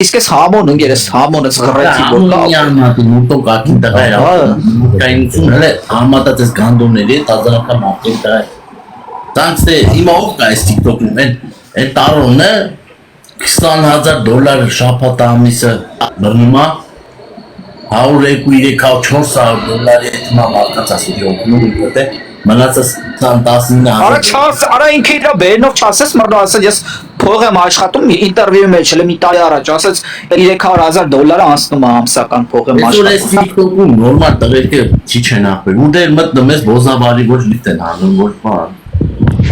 Իսկ էս համոն ընկերս համոնը զղռեցի որ կա։ Անմատի մուտոկ ակին տղա էր։ Կայնություն հələ համատած էս գանդոնների տազարական ապտել տղա։ Տանցե հիմա ով կա էս TikTok-ում են տարոնը $20,000 շաբաթ ամիսը բռնում է 102-300-400 $, այդ հիմա մարդկանց ասի օգնում դե մնացած 19,000 Արա ինքը իր բերնով չասես մռնո ասել ես փող եմ աշխատում ինտերվյուի մեջ էլ մի տարի առաջ ասեց $300,000 անցնում է ամսական փող եմ աշխատում։ Այս TikTok-ում նորմալ տղերքը չի չեն ապրում։ Ու դեր մտնում ես բոզաբարի ոչ լիտ են անում ոչ բան։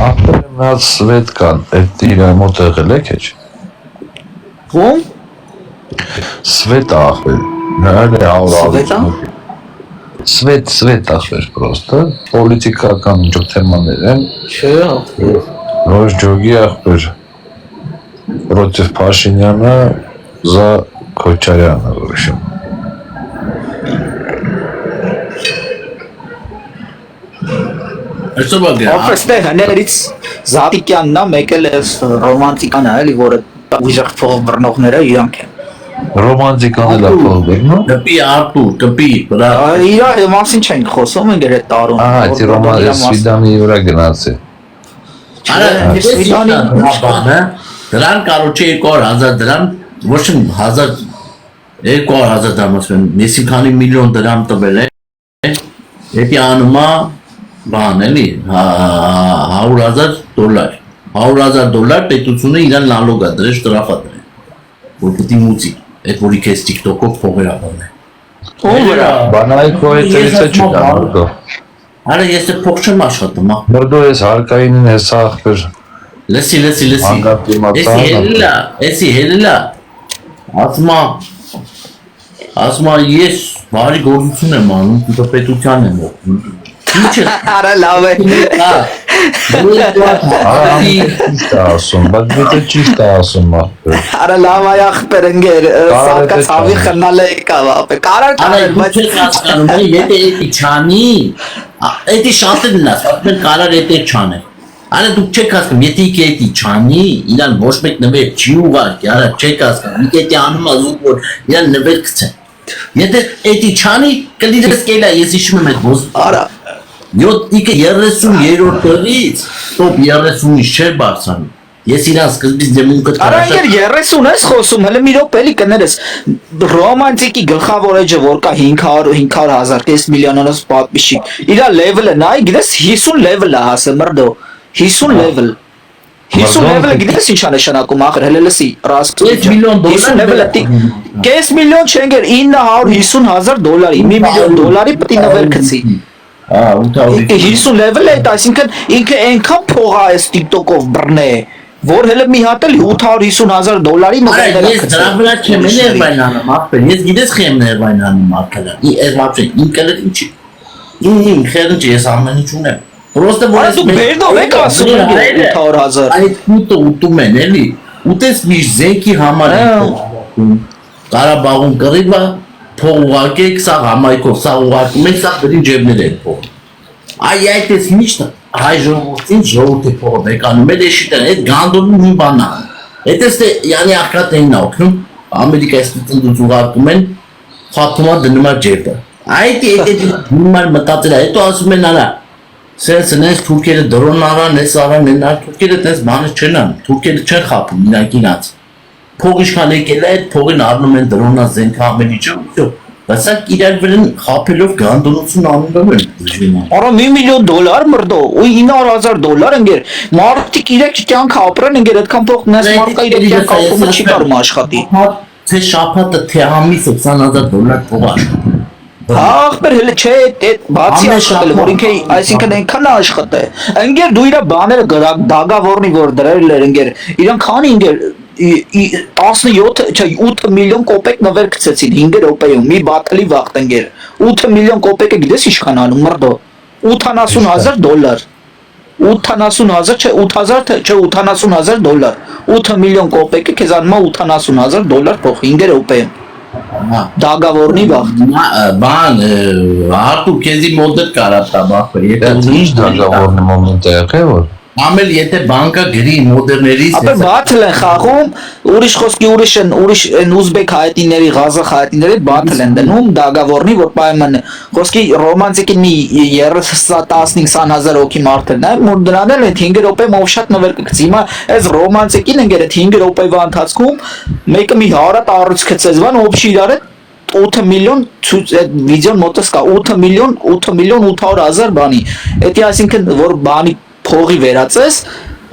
Ապրել մնաց սվետ կան, այդ իր մոտ եղել եք էջ։ Ո՞մ։ Սվետ ախվել, նայել է Սվետա։ Սվետ ախվել պրոստը, պոլիտիկական ինչ-որ թեմաներ են։ Չէ։ Ռոժ ջոգի ախվել, против Փաշինյանը, за Քոչարյանը, в общем։ Այսօր բա Օֆստե հներից Զատիկյանն է մեկել է ռոմանտիկան է էլի որը ուժեղ փող բռնողները իրանք են։ Ռոմանտիկան էլ է փող բերնում։ Դպի Արտուր, դպի բրա։ Իրա մասին չենք խոսում ընկեր այդ տարուն։ Ահա, դի Սվիդանի վրա գնացի։ Արա, Սվիդանի բանը, դրան կարոջի 200,000 դրամ, ոչ 200,000 դրամ ասեն, մեսի քանի միլիոն դրամ տվել է։ Էդի անումա բան էլի, $100,000 $100,000 պետությունը իրան նալոգա դրե շտրաֆա դրե։ Որ պիտի մուծի, այդ որի քեզ TikTok-ով փողեր ապրն է։ Ո՞վ վրա։ Բանայքո էտերից է չկա մորդո։ Արա ես է փող չեմ աշխատում, հա։ Մորդո ես հարկայինին հեսա ախպեր։ Լսի։ Էսի հելլա։ Ասма ես բարի գործություն եմ անում, դու պետության եմ օգնում։ Ինչ է։ Արա լավ է։ Ճիշտ է ասում, բայց դու ճիշտ է ասում ախպեր։ Արա լավ է ախպեր ընկեր, սակա ցավի խնալ է եկավ ապե։ Կարար բայց չես հասկանում, եթե էդի չանի, էդի շատ է դնաս, բայց կարար էդի չանել։ Արա դուք չեք հասկանում, եթե էդի չանի, իրան ոչ մեկ նվեր չի ուղարկի, արա չեք հասկանում, եթե անում ազուտ որ իրան նվեր գցեն։ Եթե էդի չանի, կլինես կելա, ես հիշում եմ այդ ոզ։ Արա 30-րդ տեղից top 30-ից չէր բարձրանում։ Ես իրան սկզբից դեմունքդ Արա ինքեր 30 ես խոսում, հələ մի րոպե էլի կներես։ Ռոմանտիկի գլխավոր էջը որ կա 500,000, 5 միլիոնանոց պատմիչի։ Իրա լեվելը նայ, գիտես 50 լեվել է հասը մրդո։ 50 լեվել։ 50 լեվելը գիտես ինչ է նշանակում ախր, հələ լսի, ռաստ։ 5 միլիոն դոլար։ 50 լեվելը 5 միլիոն չենք $950,000, $1 միլիոն պետք է նվեր գցի։ 50 level է, այսինքն ինքը այնքան փող է այս TikTok-ով բռնե, որ հələ մի հատ էլ $850,000 նվեր ես դրա վրա չեմ ներվայն անում, ապեր, ես գիտես խեմ ներվայն անում ակալա։ Այս մապշե ինքն էլ ինչի։ Ին խերն չի, ես ամեն ինչ ունեմ։ Պրոստը որ դու բերնով եք ասում 800,000։ Այդ ուտը ուտում են էլի։ Ուտես մի զենքի համար Ղարաբաղում կռիվա փող ուղարկեք, սա համայնքով, սա ուղարկում եք, սա դրի ջեբներ են փող։ Այդ էս միշտ հայ ժողովրդին ժողովրդի փողը բեկանում է դեշիտեն, այդ գանդոնում մի բան է։ Այդ էս դե յանի արկատներին է օգնում, Ամերիկայից դուց ուղարկում են, խաթումա դնում է ջեբը։ Այդ նորմալ մտածել է, հետո ասում են արա, սենց թուրքերը դրոն արան, էս արան, թուրքերը տես բանը չեն անում, թուրքերը չեն խափում իրանք իրաց։ Փող իշխան եկել է, այդ փողին առնում են դրոնա զենքը ամենիչը, բայց սա իրար վրան խափելով գանդոնություն անում են։ Արա $1 միլիոն մրդո, ու $900,000 ընկեր, մարդիկ իրեք կյանք ապրեն ընկեր, այդքան փող նես մարդկա իրեք կյանք ապրումը չի կարում աշխատի։ Թե շաբաթը, թե ամիսը $20,000 փող աշխատի։ Ախպեր հələ չէ, այդ բացի աշխատել, որ ինքը այսինքն այնքան աշխատե։ Ընկեր դու իրա բաները դագավորնի որ դրել էր ընկեր, իրան քանի ընկեր 8 միլիոն կոպեկ նվեր գցեցին 5 րոպեում մի բատալի վախտ ընկեր 8 միլիոն կոպեկը գիտես ինչքան անում մրդո $80,000 $80,000 չէ 8,000 չէ $80,000 8 միլիոն կոպեկը քեզ անում է $80,000 փող 5 րոպեում դագավորնի վախտ բան հատու քեզի մոդել կարա տա բախը եթե ինչ դագավորնի մոմենտ է եղել որ Ամել եթե բանկա գրի մոդերներից Ապա բաթլ են խաղում, ուրիշ խոսքի ուրիշ են ուզբեկ հայտիների, ղազախ հայտիների բաթլ են դնում դագավորնի, որ պայման խոսքի ռոմանտիկի մի 30-15 հազար հոգի մարդը նա որ դրան էլ 5 րոպե մով շատ նվեր կգցի։ Հիմա այս ռոմանտիկին ընկերը 5 րոպեվա ընթացքում մեկը մի հարատ առուց գցեզվան օբշի իրար 8 միլիոն վիդեոն մոտս կա 8 միլիոն 800 հազար բանի։ Էդի այսինքն որ բանի փողի վերածես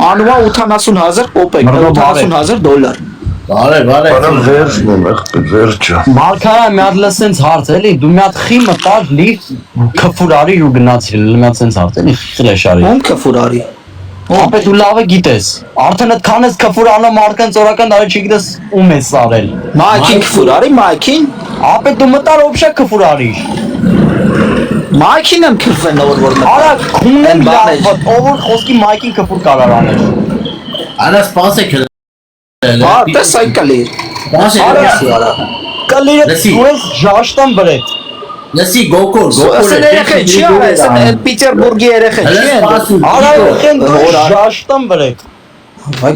անուա 80,000 կոպեկ 80,000 դոլար Բարե Բարը վերջն եմ, վերջը։ Մալքարա մի հատ լսենց հարց էլի, դու մի հատ խի մտար լի քֆուրարի ու գնացիր, մի հատ սենց հարց էլի, խլեշարի։ ում քֆուրարի Ապա դու լավ է գիտես։ Արդեն այդ քանես քֆուրանը մարդկան ծորական դարի չգիտես ում է սարել։ մայքին քֆուրարի մայքին Ապա դու մտար օբշա քֆուրարի։ մայքին եմ քֆեն որ Արա քունն եմ բան է։ լավ, ով որ խոսքի մայքին քֆուր կարար անել։ Արա սպասեք Բա տեսայկալի Կլիրը Լսի։ դու ես ժաշտան բրետ։ Լսի գոկոր Ասեն երեխեն չի արես Պիտերբուրգի երեխեն չի են Արա ոխեն դու ժաշտան բրետ։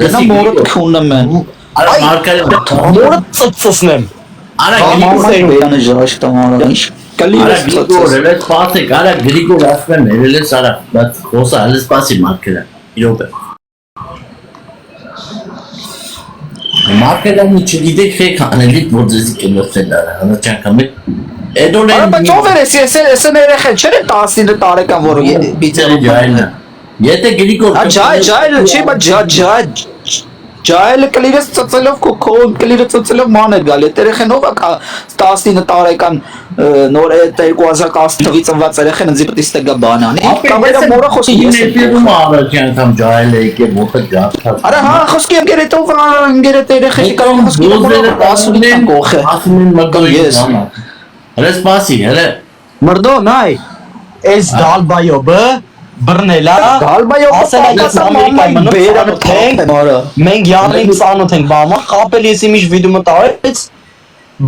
Գնա մորդ քունում են Արա մարկարի Մորը ծծծնեմ։ Արա մամայի բերանը ժաշտամ արա ինչ Արա կլիրը Գրիգոր elə սպասեք Արա Գրիգոր ասում եմ elə Արա բայց խոսա հələ սպասի մարկերը իրոք Մարկերանը չգիտեք ֆեյք անելիք որ ձեզի կնոցել արա հանրճակամ Էդոն Արա բայց ով էր էսեն երեխեն չէր 19 տարեկան որ Բիցերը Եթե Գրիգոր Ջայլը չի բայց Ջայլը կլիրը ծծելով քո կլիրը ծծելով ման է գալ այդ երեխեն ով է 19 տարեկան նոր 2010 թվից ծնված երեխեն ինձ պետք է ստեգա բանանի կամերա մորը խոսի ես եմ առաջ անգամ ջայլը եկե ոտը ջախած Արա հա խոսքի ընկերետով ընկերետ երեխեքի կարող խոսքի ասում են կողը ասում են մտորի Ես Հələ սպասի հələ Մրդո նայ Էս դալբայոբը բռնելա Գալբայով Ամերիկայի բերանը թենք մարը Մենք յարին ծանոթ ենք բամա խապել ես իմիջ վիդեո մտարեց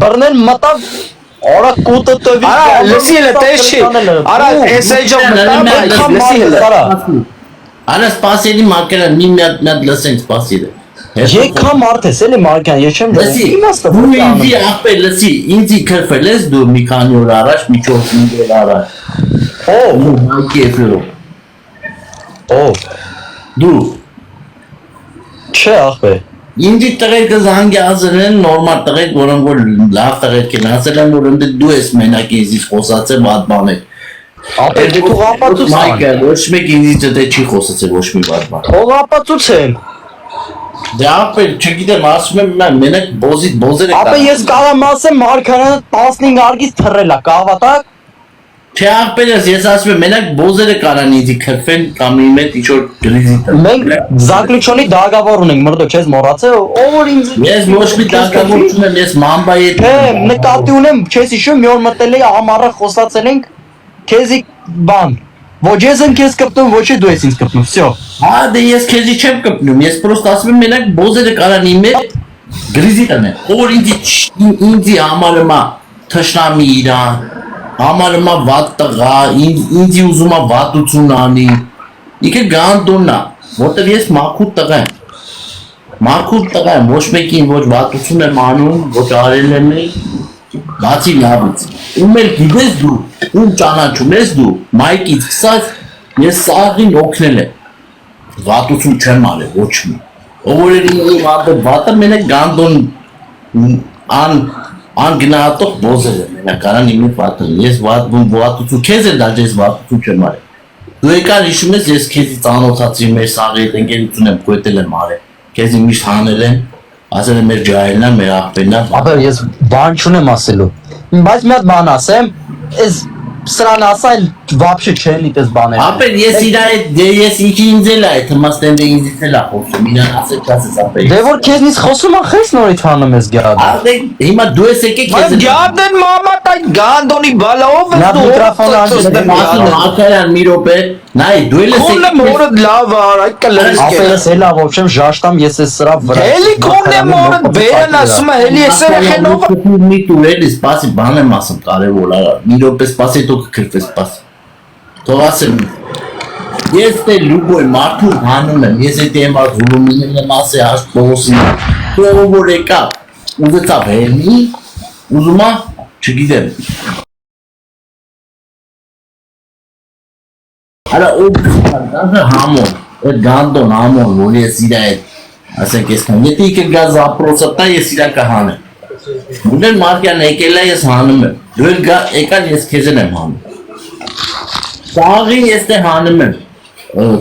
բռնել մտավ Արա կուտը տվի Արա լսի հələ տես չի Արա էսեջով մտավ լսի հələ Արա սպասելի մարկերը մի հատ լսենք սպասի Եկա մարդ ես էլի մարկան ես չեմ Լսի դու ինձի ապել լսի ինձի քրֆել ես դու մի քանի օր առաջ մի 4 օր առաջ Ո մայքի էֆիրո Դու Չէ ախպե Ինձի տղերքը զանգազել են նորմալ տղերք որոնք որ լավ տղերք են ասել են որ ընդ դու ես մենակ ինձից խոսացել վատ բան է Ապա դու ապացույց Մայքը ոչ մեկ ինձից դե չի խոսացել ոչ մի վատ բան Ո ապացույց եմ Դե ապել չգիտեմ ասում եմ մենակ բոզերը Ապա ես կարամ ասեմ մարկանը 15 արգից թռելա կավատակ Չէ ապելես ես ասում եմ մենակ բոզերը կարան ինձի քրֆեն կամ իմ հետ ինչ-որ գրիզի տան Մենք Զակլիչոնի դագավոր ունենք մրդո չես մոռացել ով որ ինձ Ես ոչ մի դակավոր չունեմ ես մամբայի հետ Հե նկատի ունեմ չես հիշում մի օր մտել էի ամառը խոսացել ենք քեզի բան Ոչ ես եմ քեզ կպտում ոչ դու ես ինձ կպտում всё Հա դե ես քեզի չեմ կպնում ես պրոստը ասում եմ մենակ բոզերը կարան իմ հետ գրիզի տան որ ինձի համարը թշնամի իրան Համարմա վատ տղա, ինձի ուզում է վատություն անի Իքը գանդոննա, որտև ես մաքուր տղա եմ Մաքուր տղա եմ, ոչ մեկին ոչ վատություն եմ անում, ոչ արել եմ Բացի լավից Ում էլ գիտես դու, ում ճանաչում ես դու Մայքից կսած, ես սաղին օգնել եմ Վատություն չեմ արել, ոչ մի Ով որ էր վատը մենակ գանդոն Անգնահատող բոզեր է մենակարան իմի վատն, ես վատություն, քեզ էլ դաժ ես վատություն չեմ արել Դու եկար հիշում ես ես քեզի ծանոթացի մեր սաղի հետ ընկերություն եմ գոտել եմ արել Քեզի միշտ հանել եմ, ասել եմ մեր ջահելն է, մեր աղբերն է Ապա ես բան չունեմ ասելու Բայց մի հատ բան ասեմ Էս սրան ասայլ վաբշե չեն իտես բաներ Ապեր ես իրա հետ, դե ես ինքի ինձ էլ է, թմաստեն դե ինձից էլ է խոսում, իրան ասել չասես ապեր Դե որ քեզնից խոսում ան խես նորից հանում ես գյադը Արդե հիմա դու ես եկեք Բայց գյադեն մամատ այդ գանդոնի բալով Նա միկրոֆոնը Ակարյան մի րոպե, նայ դու էլ ես Քոնը մորը լավար այդ կլերս Ապերս էլա ոչեմ ժաշտամ ես ես սրա վրա Հելի քոնը մորը բերան ասում է հելի ես երեխենով մի տուրել սպասի բան եմ ասում կարևոր արա մի րոպե սպասի դու կքրվես սպասի Թող ասեմ Ես դե լուգոյ մարդու հանում եմ, ես էդ եմ զուլումին եմ ասի հաշտ բողոսին, դու որ եկա, ուզեցավ հելնի, ուզումա, չգիտեմ։ Արա օգնանը համոն, այդ գանդոն համոն, որ ես իրա հետ, ասենք ես կան, եթե իկը գա զապրոսը տա, ես իրա կհանեմ։ Ուներ մարկյան եկել է ես հանում եմ, դու էլ գա եկան ես քեզեն եմ հանում։ Սաղին ես դե հանում եմ,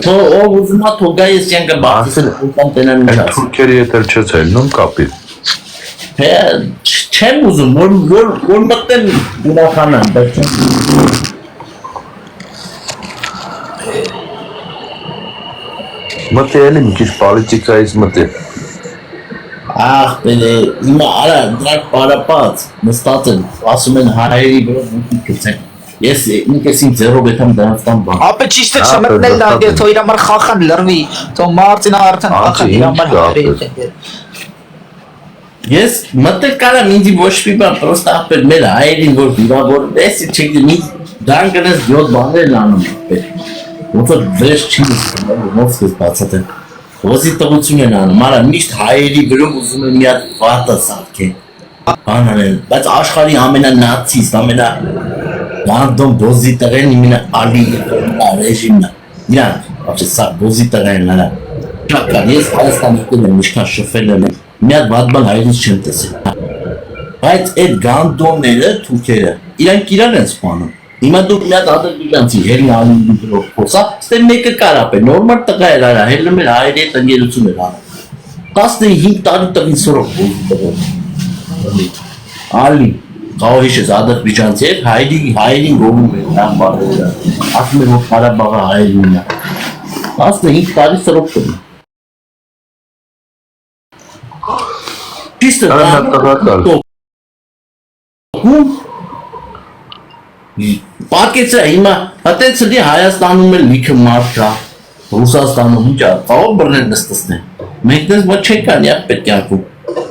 թո ով ուզումա թոգա ես յանգը բացել, ուտան տենան ինչ ասի։ Թուրքերի հետ էլ չես հելնում կապի։ Չեմ ուզում, որ մտեն ուրախանան, բայց չեմ։ Մտի էլի մի քիչ պոլիտիկայից մտի։ Ախ, բելե, հիմա արա դրանք պարապած, նստած են, ասում են հայերի վրա ոքի կծեն։ Ես ինքս ինձ ձերով եթամ դրանց տան բան։ Ապա ճիշտ է չմտնել դա, թո իր համար խախան լրվի, թո մարտին արդեն խախան իր համար հայերի։ Ես մտել կարամ ինձի ոչ մի բան, պրոստը ապեր մեր հայերին որ վիրավոր, ես չգիտեմ, դրան կնես 7 բաներ անում պետք։ Ոնց որ վրեժ չի նստում, ոնց ես բացատեմ։ Ոզի տղություն են անում, արա միշտ հայերի գրում ուզում եմ մի հատ վատը սարքեն։ Բան անեն, բայց աշխարհի ամենանացիստ, ամենագանդոն բոզի տղեն իմենա ալի ռեժիմն է։ Իրանք, ապա սա բոզի տղեն արա։ Ճական, ես Հայաստանի եկել եմ, միշքան շփվել եմ, մի հատ վատ բան հայերից չեմ տեսել։ Բայց այդ գանդոնները, թուրքերը, իրանք իրար են սպանում։ Հիմա դուք մի հատ ադրբեջանցի հելն ալի դրով խոսա, ստե մեկը կարապ է, նորմալ տղա էր արա, հելնում էր հայերի հետ ընկերություն էր անում։ 15 տարի տղին սորով ալի, կաղոհիշ ես ադրբեջանցի էր, հայերին գովում էր, նան բարեր էր, ասում էր որ Ղարաբաղը հայերին է։ 15 տարի սորով տղին։ Ճիշտ է, Պակեցը հիմա հատենց լի Հայաստանում էլ լիքը մարդ կա, Ռուսաստանում ինչ է, կարող բռնել նստսնեն։ Մենք նես ոչ չենք անի ակ պետք յանքում։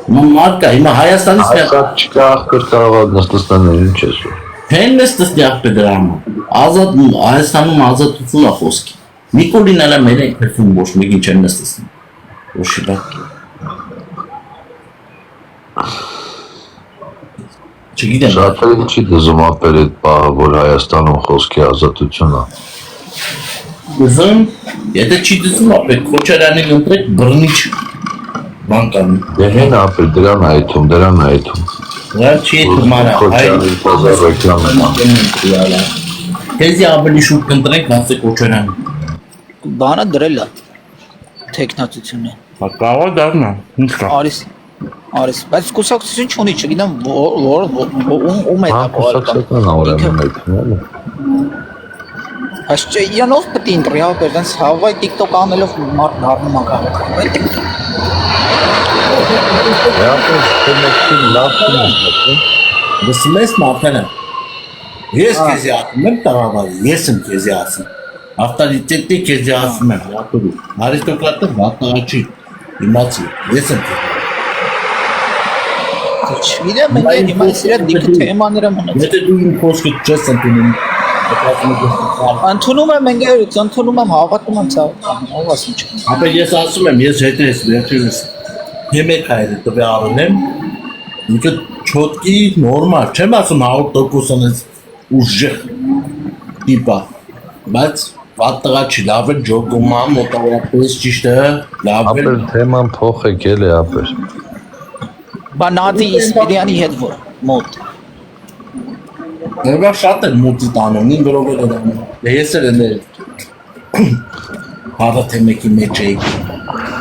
Հիմա մարդ կա, հիմա Հայաստանից Այսատ չկա աղբեր կարող նստստանել ինչ ես որ։ հեն նստսնի աղբեր դրա համար։ Ազատ Հայաստանում ազատություն է խոսքի։ Նիկոլին ալա մեր ենք հրվում ոչ մեկին չեն նստսնի։ Ոչ շիբա։ Չգիտեմ։ Շատերը չի դզում ապեր այդ պահը, որ Հայաստանում խոսքի ազատություն է։ Դզում, եթե չի դզում ապեր, Քոչարյանին ընտրեք բռնիչ բան կանի։ Դե հեն ապեր դրան այթում։ Դրա չի թմարա, Քոչարյանի բազար ռեկլամն է։ Քեզի ավելի շուտ կընտրենք ասե Քոչարյանին։ Բանը դրել է տեխնացությունը։ Հա կարող դառնա, ինչ կա։ Արիս, բայց կուսակցություն չունի, չգիտեմ ում է դա կուսակցական ուրեմն այդն է։ Այս իրանով պետք է ընտրի, հա, դրանց հավայ TikTok անելով մարդ դառնում ակա։ Եապես կնեքին լավ չնա։ Լսում ես մարդանը։ Ես քեզի ասում եմ տղավարի, ես եմ քեզի ասում։ Ավտորիտետի քեզի ասում եմ, հատուրի։ Արիստոկրատը վատաղա չի, իմացի, ես եմ քեզի։ Չգիտեմ, մենք հիմա սրա դիքը թեմաները մնաց։ Եթե դու իմ խոսքը չես ընդունում, Ընդունում եմ, մենք ընդունում եմ, հավատում եմ ցավ, ով ասում չի։ ապա ես ասում եմ, ես հետ ես վերջինս հիմեք հայերը տվե առնեմ, ինքը չոտկի նորմալ, չեմ ասում 100% անես ուժեղ տիպա, բայց վատ տղա չի, լավ է ջոգում ամ, մոտավորապես ճիշտ է, լավ է։ Ապեր թեման փոխեք էլ է ապեր։ Բանադի Իսպիրյանի հետ որ մոտ։ Ներվա շատ են մոտի տանում, նին գրով էլ են, ես էլ են հավա թե մեկի մեջ էի։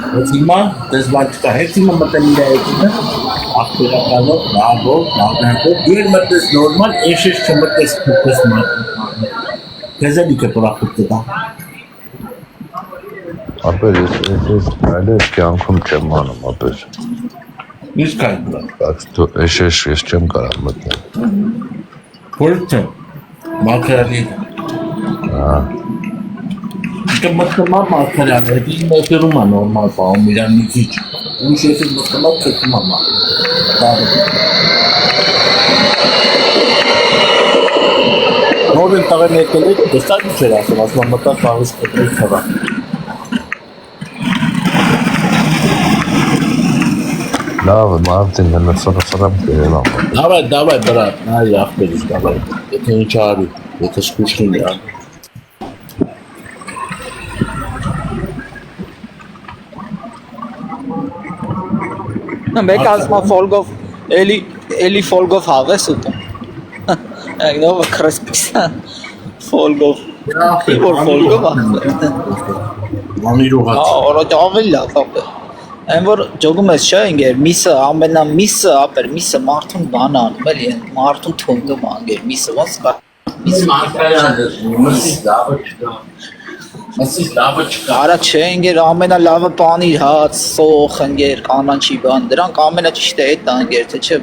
Ես հիմա, դες բան չկա, հետ հիմա մտել իրա եկինը, աղբերականով, լավով, լավնանքով, դուր մտես նորմալ, էշես չմտես կուպես մարդը։ Քեզ էլ իքը պրախուտ կտա։ Ապեր ես այլ ես կյանքում չեմ անում ապեր։ Ինչ կային բրա։ Բայց դու ես չեմ կարող մտնել։ Որդ չեմ, մաքրանի։ Իքը մտքմա մաքրան, հետի մետերում է նորմալ պահում իրան մի քիչ։ Ուրիշ ես էլ մտքմա չեքում է մաքրան։ Նոր են մտաղ եմ եկել եք, տեսակ չէր ասում, ասում մտաղ խաղից կետել խվա։ Լավ, Մարտին հնացարացարամ կերելամ։ Давай, брат, на ախպերից, давай, եթե ինչ արի, եթե սկուշնին է արի։ Մեկ ասմա ֆոլգով, էլի ֆոլգով հավես ուտում։ Նովը քրսպիս, ֆոլգով, որ ֆոլգով Մանիր ուղաց։ օրոջ ավելի լավ ապը։ Այն որ ճոգում ես չէ ինգեր, միսը, ամենա միսը ապեր, միսը մարդուն բան անում էլի, մարդուն թունդում անգեր, միսը ոնց կա։ Միսը մարկայան է, մսից լավը չկա։ Արա չէ ինգեր, ամենա լավը պանիր հաց, սոխ ընգեր, կանանչի բան, դրանք ամենա ճիշտ է էդ անգեր, թե չէ,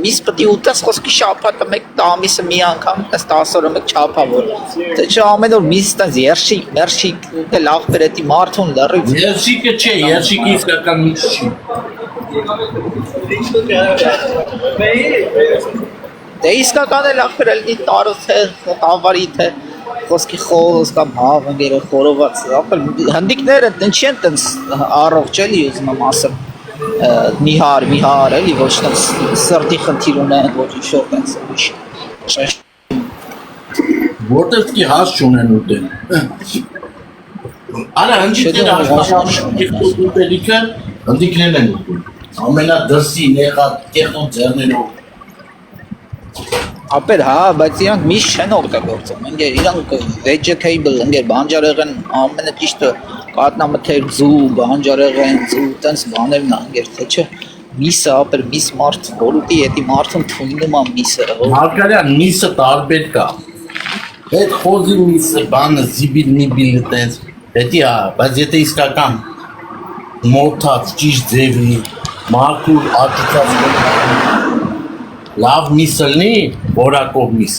միս պտի ուտես խոսքի շապատը մեկ տամիսը մի անգամ, տես 10 օրը մեկ չապավոր, թե չէ ամեն օր միս տես երշիկ, լավ պերետի մարդուն լրիվ։ Երշիկը չէ, երշիկը իսկական միս չի։ Դե իսկական է լավ պերելնի տարոց է, տավարի թե, խոսքի խոհոս կամ հավ ընգերը խորոված, ապել հնդիկները ինչի են տենց առողջ էլի ուզում եմ ասեմ, միհար էլի, ոչ տենց սրտի խնդիր ունեն, ոչ ինչ-որ տենց ուրիշ։ Որտեղ պիտի հաց չունեն ուտեն։ Արա հնդիկները ուտելիքը հնդիկներն են ուտում։ Ամենադրսի նեղատ կեղտոն ձեռներով։ Ապեր հա, բայց իրանք միշտ չեն օգտագործում, ընգեր իրանք vegetable, ընգեր բանջարեղեն ամենը ճիշտը կատնամթեր ձու, բանջարեղեն ձու, տենց բաներն անգեր, թե չէ միսը ապեր միս մարդ, որ ուտի էդի մարդուն թույնում ամ միսը։ Մարգարյան միսը տարբեր կա։ Այդ խոզի միսը բանը զիբիլ միբիլ տենց, հետի հա, բայց եթե իսկական մոտած ճիշտ ձևի, մաքուր աջուցած լավ միսը լինի, որակով միս։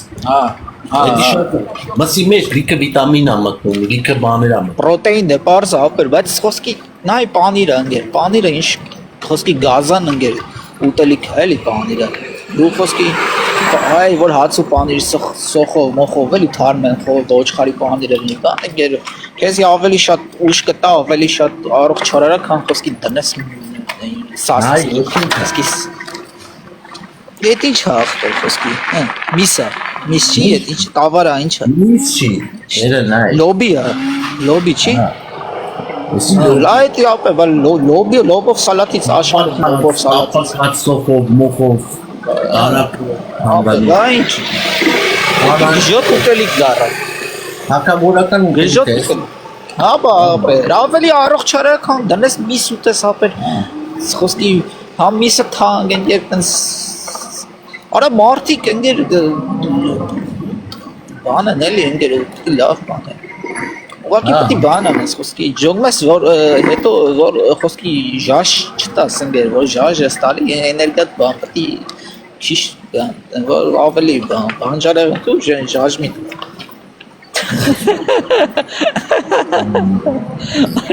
Հետի շատ մսի մեջ լիքը վիտամին ա մտնում, լիքը բաներ ա մտնում։ Պրոտեին է պարզ ապեր, բայց խոսքի նայ պանիրը ընգեր, պանիրը ինչ խոսքի գազան ընգեր, ուտելիք էլի պանիրը։ Դու խոսքի այ որ հաց ու պանիր սոխով, մոխով էլի թարմ են խով դոչխարի պանիրը լինի, բան ընգեր, քեզի ավելի շատ ուշ կտա, ավելի շատ առողջ չարարա, քան խոսքի դնես սասի։ Ետ ինչ հաղթել խոսքի, միս չի, ետ ինչ տավարա ինչը։ Միս չի, էրը նայ։ Լոբի չի։ Լայտի ապե, բալ լոբով սալատից աշխարհ լոբով սալատից։ Հաց սոխով, մոխով, Ապե, դա ինչ։ Գժոտ ուտելիք գարա։ հակավորական Գժոտ ուտելիք է։ ուտելիք։ Հապա, ապե, ավելի առողջ չարը քան դնես միս ուտես ապե։ Խոսքի համ միսը թանկ են երբ Արա մարդիկ ընգեր բանն էլի ընգեր ուտի լավ բան է։ Ուղղակի պիտի բան անես խոսքի ջոգում ես որ հետո որ խոսքի ժաշ չտաս ընգեր որ ժաշ ես տալի էներգիա բան պիտի ճիշտ որ ավելի բանջարեղեն դու ժաշ մի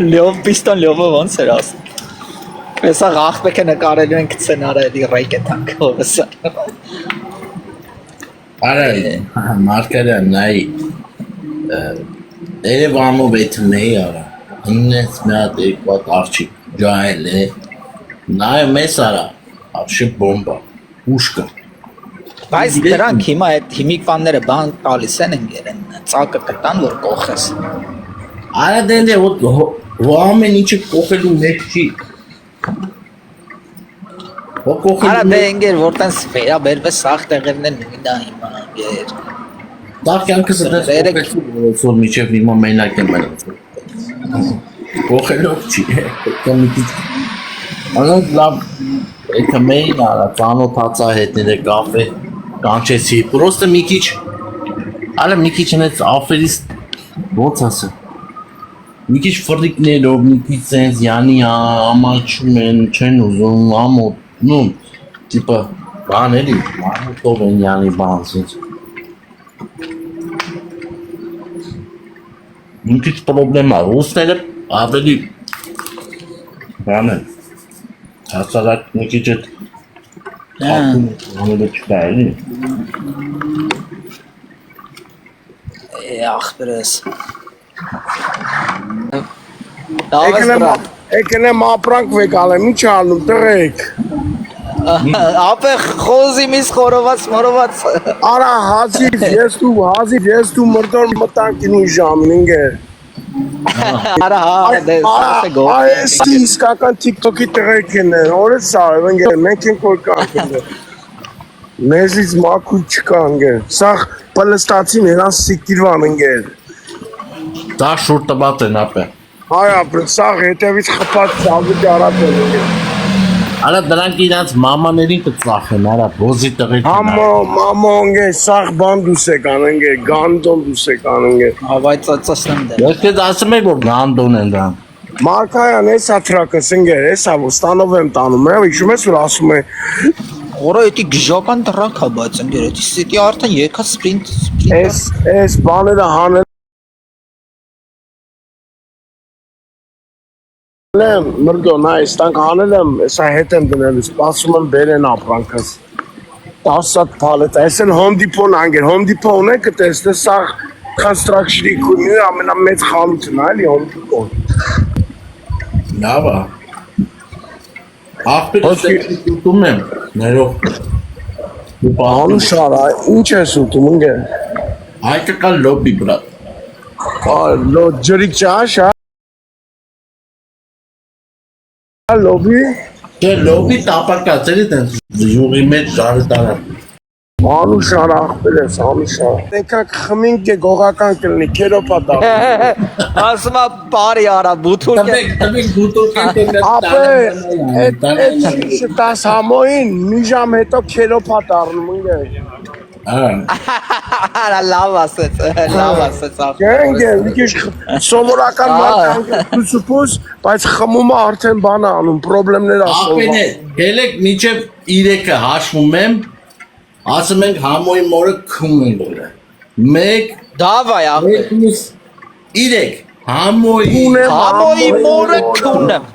Լյով պիստոն լյովը ոնց էր ասում Հեսա աղբեկը նկարելու ենք սցենարելի ռայք է տանքով հեսա Արա Մարկարյան նայ Երևանով է թնեի արա իննես մի հատ երկվատ արջիկ ջայել է նայ մեզ արա ապշի բոմբա ուշկա Բայց դրանք հիմա այդ հիմիկվանները բան տալիս են ընկերեն ծակը կտան որ կողես Արա դենդե հո ամեն ինչը կողելու մեջ չի Արա դե ընկեր որ տենց վերաբերվես սաղ տեղերն են նույնա հիմա գեր Դա կյանքս դες կողեցու միջև հիմա մենակ եմ մնացել Կողելով չի կոմիտի Անոնք լավ Եկը մեին արա ծանոթացա հետները կաֆե կանչեցի պրոստը մի քիչ Արա մի քիչ հենց աֆերից ոնց ասեմ Մի քիչ ֆրիկներով, մի քիչ սենց յանի ամաչում են, չեն ուզում, ամոթնում, տիպը բան էլի, մանուտով են յանի բան սենց Մի քիչ պրոբլեմ ա, ռուսները ավելի բան են Հասարակ մի քիչ էտ հատում անելը չկա էլի ախպերս։ Դավես բրա։ Եկնեմ ապրանք վեկալ եմ, ինչ անում, տղեկ։ Ապե խոզի միս խորոված մորոված։ Արա հազիվ ես դու մրդոր մտանքին ժամին ինգեր։ Արա հա, դե սա գո։ Այս իսկական TikTok-ի տղեկ են, օրես սարև ինգեր, մենք ենք որ կանք ինգեր։ Մեզից մաքուր չկա ինգեր, սաղ պլստացին հերան սիկիրվան ինգեր։ Դա շուր տբատ են ապե։ Այ ապրել, սաղ հետևից խպատ ծավի դարատ են ինգեր։ Արա դրանք իրանց մամաներին կծախեն, արա բոզի տղեկ։ Մամո ինգեր, սաղ բան դուս եք անինգեր, գանդոն դուս եք անինգեր։ Հավայ ծածասնեմ դե։ Ես քեզ ասում եմ որ գանդոն են դրանք։ Մարկայան էսա թրակս ինգեր, էսա որ ստանով եմ տանում, հիշում ես որ ասում է Որը էտի գժական դրանք հա բայց ընկեր, էտի սիտի արդեն եկա սպրինտ։ Էս բաները հանել եմ, մրդոն, այս տանք հանել եմ, էսա հետ եմ դնել, սպասում եմ բերեն ապրանքս։ 10 հատ պալետ, այս են Home Depot-ն անգեր, Home Depot ունեք կտեսնե սաղ construction-ի կունի ամենամեծ խանութն այլի Home Depot-ն։ Լավ է։ Ախպերս ուտում եմ, ներող։ Անուշար, ինչ ես ուտում ընգեր։ Հայկական լոբի բրատ։ Ջրիկ ճաշ, լոբի։ Չէ, լոբի տապակած էլի տենց յուղի մեջ ժարը տարան։ Անուշար ախպեր ես, անուշար։ Եկակ խմինք է գողական կլնի, կերոպա դա։ Ասում է բարի արա բութուր։ Տվեք բուտոքին Ապե, այդ տաս համոյին մի ժամ հետո կերոպա դառնում ընգեր։ Արա լավ ասեց ախ։ Գենգեր, մի քիչ սովորական մարդ սուպուս, բայց խմումը արդեն բան է անում, պրոբլեմներ ասում։ Ախպեներ, գելեք միջև 3-ը հաշվում եմ, ասում ենք համոյի մորը քում են գորը։ 1, Դավայ ախ։ 2, 3, համոյի մորը քունեմ։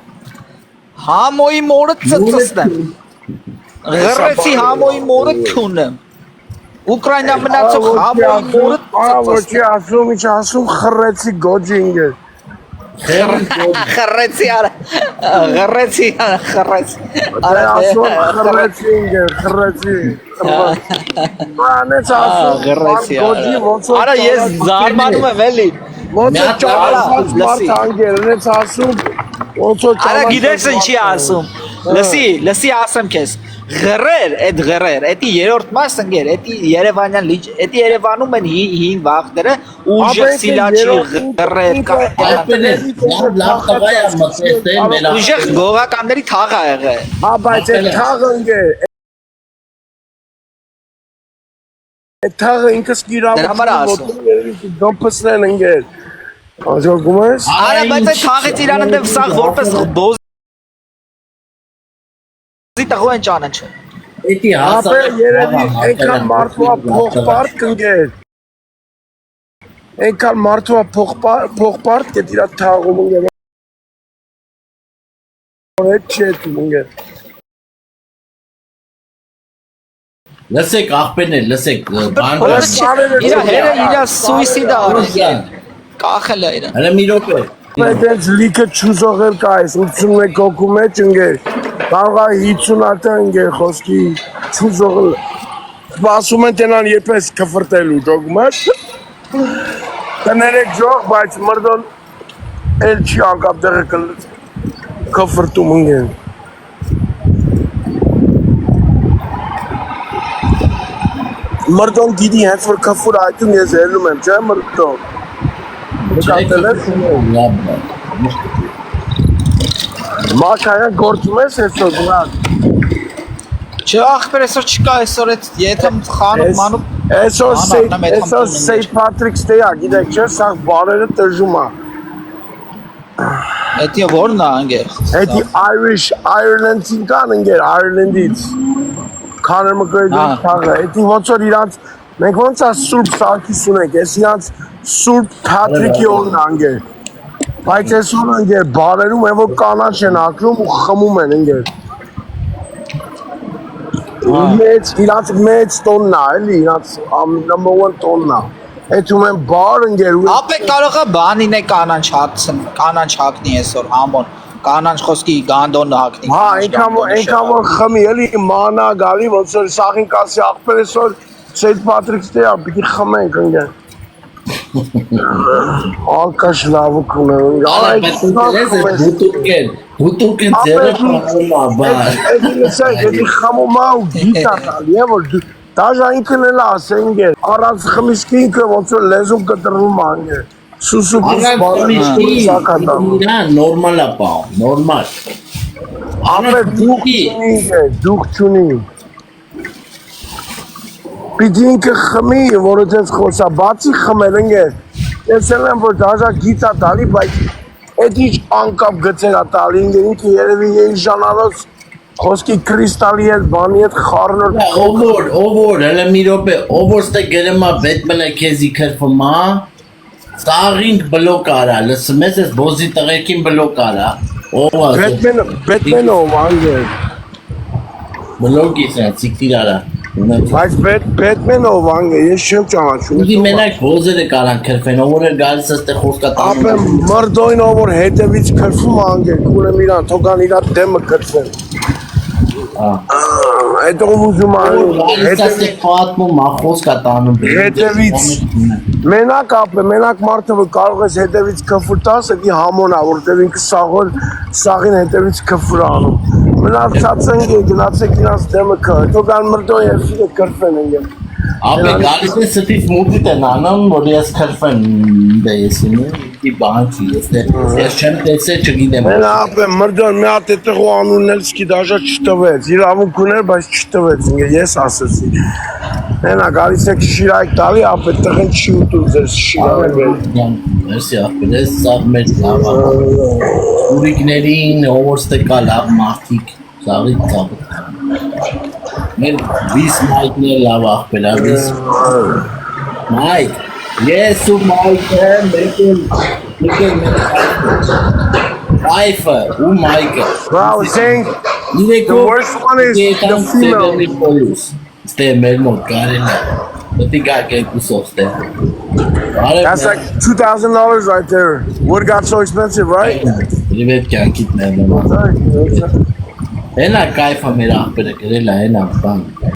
Համոյի մորը ծծծնեմ։ Գրեցի համոյի մորը քունեմ։ Ուկրաինա մնացող համոյի մորը Ոչ ասում, ինչ ասում խռեցի գոջի ինգեր։ խռեցի արա։ Խռեցի Արա ասում խռեցի ինգեր, խռեցի։ Բանեց ասում, գոջի ոնց որ Արա ես զարմանում եմ էլի։ ոնց որ ճարասած մարդ անգեր, նեց ասում, ոնց որ Արա գիտես ինչի ասում։ Լսի ասեմ քեզ։ Գրեր, այդ գրեր, էդի երրորդ մասը ընկեր, էդի Երևանյան լիճ, էդի Երևանում են հին վաղները, ուժեղ սիլաչի գրեր կա։ Ախպեներ, լավ տղա է մտցել մեր Ուժեղ գողականների թաղ ա եղել։ Հա բայց այդ թաղը ընկեր, այդ թաղը ինքս Դրա համար ասում։ գոմպսնեն ընկեր։ Աջողում ես։ Արա բայց այդ թաղից իրան դեպ սաղ որպես բոզ տղու են ճանաչը։ Էդի Ապե երևի այնքան մարդուա փողպարտ կընկեր։ Այնքան մարդուա փողպարտ կետ իրա թաղում ընկեր։ Այդ չի էտում ընկեր։ Լսեք ախպեներ, լսեք, բան Իրա հերը իրա սուիսիդա արել։ Կախել է իրան։ Հələ մի րոպե։ Այդ լիքը չուզողել կա այս 81 հոգու մեջ ընկեր։ Կարող է 50 հատ ընկեր խոսքի չուզողել։ Սպասում են տենան եպես կվրտելու դոգմաս։ Տներեք ժող, բայց մրդոն էլ չի անկապ դեղը կվրտում ընկեր։ Մրդոն գիդի հենց որ կվուր այդում ես ելնում եմ, չէ մրդոն։ Նկատել ես։ Մակայան գործում ես այսօր դրան։ Չէ ախպեր այսօր չկա այսօր այդ եթե խանում մանում Այսօր St. Patrick's Day է, գիտեք չէ, սաղ բարերը տժում է։ Էդի որն է անգեր։ Էդի Ireland-ին կան ընկեր, Ireland-ից։ Քաներ մկրեդի թաղը, էդի ոնց որ իրանց, մենք ոնց է Սուրբ Սարգիս ունենք, ես իրանց Սուրբ Patrick-ի օրն անգեր։ Բայց այսօր ընկեր, բարերում են որ կանաչ են ակրում ու խմում են ընկեր։ Իրանց մեծ տոննա, էլի, իրանց number one տոննա։ Էդում են բար ընկեր ու Ապեք կարող է բանին է կանանչ հակնի այսօր համոն, կանանչ խոսքի գանդոն հակնի։ հա այնքան որ խմի էլի մանա գալի ոնց որ սաղին կասի աղբեր այսօր Սեյդ Պատրիկս դե պիտի խմենք ընկեր Ալկաշ լավը կունեն Բուտուկեն ձերը խամումա բար Էդի խամումա ու գիտա տալի է որ դաժա ինքն էլ ասեն գեր առանց խմիսկի ինքը ոնց որ լեզուն կտրվում անգեր Սուսուկ նորմալ է պահում, նորմալ Ապեր դուք չունի Պիտի ինքը խմի, որովհետև խոսա բացի խմել ընկեր տեսել եմ որ դաժա գիտա տալի բայց Էդ ինչ անկապ գծեր ա տալի ինքը ինքը երևի եժանալոց Խոսքի կրիստալի հետ բանի հետ խառնոր Ովոր, հələ մի րոպե, ովոր ստե գերեմա Բետմենը քեզի քրֆմա Սաղինք բլոկ արա, լսում ես ես բոզի տղեկին բլոկ արա Բետմենը ով անգեր Բլոկ իսրա, ծիկտիր արա Բայց Բետմենը ով անգեր, ես չեմ ճանաչում Ուդի մենակ բոզերը կարան քրֆեն, ովոր էր գալիս աստե խոսքա տանում Ապե մրդոյն ով որ հետևից քրվում անգեր, կունեմ իրան, թոգան իրա դեմը կրծեն Այդ ով ուզում Գալիս աստե պատմում, խոսքա տանում Հետևից Մենակ ապե, մենակ մարդը որ կարող ես հետևից քֆուր տաս, էդի համոն ա, որտև ինքը սաղին հետևից քֆուր անում Մնացած ընկեր, գնացեք իրաց դեմը կը, թոգան մրդոյ երսիք է կրվեն ընկեր Ապե գալիս է ստից մուտիտ են անում, որ ես քրվեն դե ես ինի բան չի, ես չեմ տեսել չգիտեմ Մենա ապե մրդոյ մի հատ էտեղ ու անունն էլ սկի դաժա չտվեց, իրավունք ուներ, բայց չտվեց ընկեր, ես ասեցի Մենա գալիս եք շիրայք տալի, ապե տղեն չի ուտում ձեր շիրայք Մերսի աղբեր, ես սաղ մեր լավ ուրիկներին ովոր ստե կա լավ մարդիկ, սաղիտ ծաղիտ Մեր վիս մայքն է լավ աղբեր, վիս Մայք, ես ու մայքը, մեկել Այվը ու մայքը Bro, I was saying, the worst one is the female Ստե մեր մոտ կարել է, դտի կակ է կուսով ստե That's like $2,000 right there. Wood got so expensive, right? Rivет կյանքիտ ներնոմ Հենա կայֆա մեր աղբերը գրել է, հենա բան